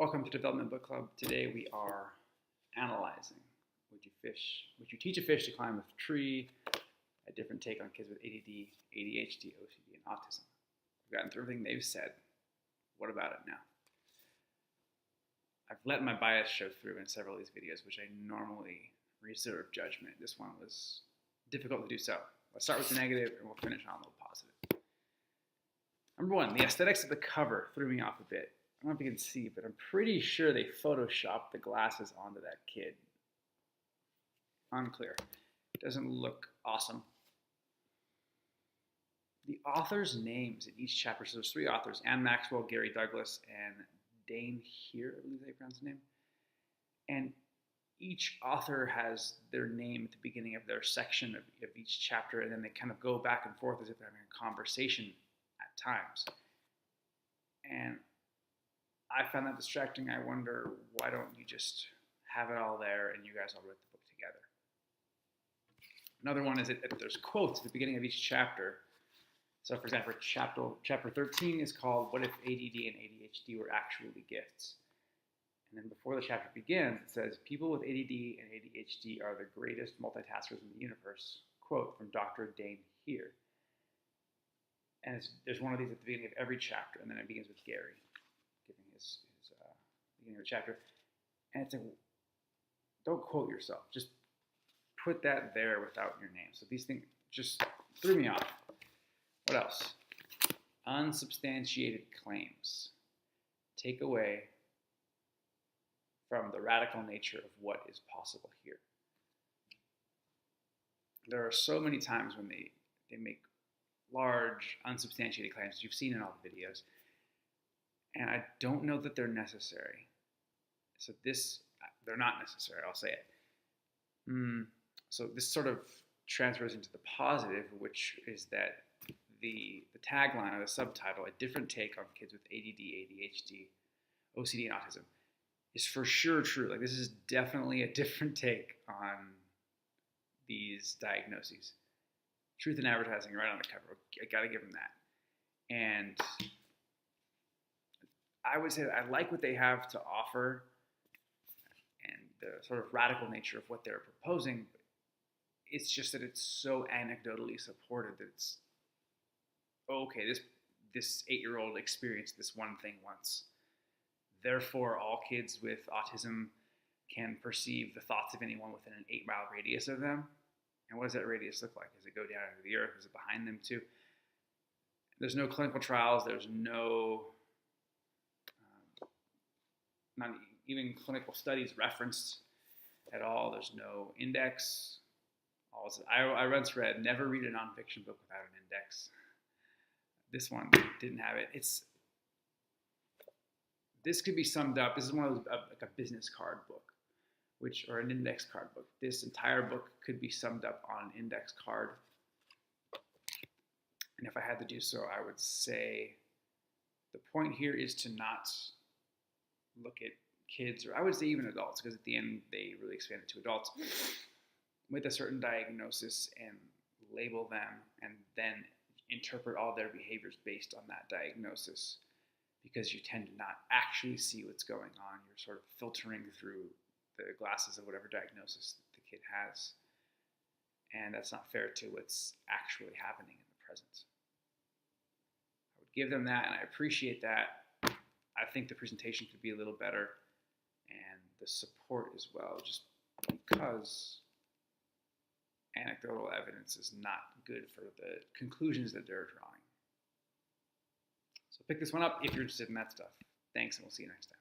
Welcome to Development Book Club. Today we are analyzing Would you teach a fish to climb a tree? A different take on kids with ADD, ADHD, OCD, and autism. We've gotten through everything they've said. What about it now? I've let my bias show through in several of these videos, which I normally reserve judgment. This one was difficult to do so. Let's start with the negative and we'll finish on a little positive. Number one, the aesthetics of the cover threw me off a bit. I don't know if you can see, but I'm pretty sure they photoshopped the glasses onto that kid. Unclear. It doesn't look awesome. The authors' names in each chapter, so there's three authors, Anne Maxwell, Gary Douglas, and Dane Here, I believe they pronounce the name. And each author has their name at the beginning of their section of each chapter, and then they kind of go back and forth as if they're having a conversation at times. And I found that distracting. I wonder, why don't you just have it all there and you guys all read the book together? Another one is that there's quotes at the beginning of each chapter. So for example, chapter 13 is called What If ADD and ADHD Were Actually Gifts? And then before the chapter begins, it says, people with ADD and ADHD are the greatest multitaskers in the universe. Quote from Dr. Dane Here. And there's one of these at the beginning of every chapter, and then it begins with Gary giving his beginning of the chapter. And it's don't quote yourself. Just put that there without your name. So these things just threw me off. What else? Unsubstantiated claims. Take away from the radical nature of what is possible here. There are so many times when they make large, unsubstantiated claims you've seen in all the videos, and I don't know that they're necessary. So they're not necessary, I'll say it. So this sort of transfers into the positive, which is that the tagline or the subtitle, A Different Take on Kids with ADD, ADHD, OCD, and Autism, is for sure true. Like, this is definitely a different take on these diagnoses. Truth in advertising right on the cover. I gotta give them that. And I would say that I like what they have to offer and the sort of radical nature of what they're proposing. It's just that it's so anecdotally supported that it's, okay, this 8-year-old experienced this one thing once. Therefore, all kids with autism can perceive the thoughts of anyone within an 8-mile radius of them. And what does that radius look like? Does it go down into the earth? Is it behind them too? There's no clinical trials. There's no, not even clinical studies referenced at all. There's no index. I once read, never read a nonfiction book without an index. This one didn't have it. This could be summed up. This is one of those, like a business card book, or an index card book. This entire book could be summed up on an index card. And if I had to do so, I would say the point here is to not look at kids, or I would say even adults, because at the end they really expand it to adults, with a certain diagnosis and label them and then interpret all their behaviors based on that diagnosis, because you tend to not actually see what's going on. You're sort of filtering through the glasses of whatever diagnosis the kid has. And that's not fair to what's actually happening in the present. I would give them that, and I appreciate that. I think the presentation could be a little better, and the support as well, just because anecdotal evidence is not good for the conclusions that they're drawing. So pick this one up if you're interested in that stuff. Thanks, and we'll see you next time.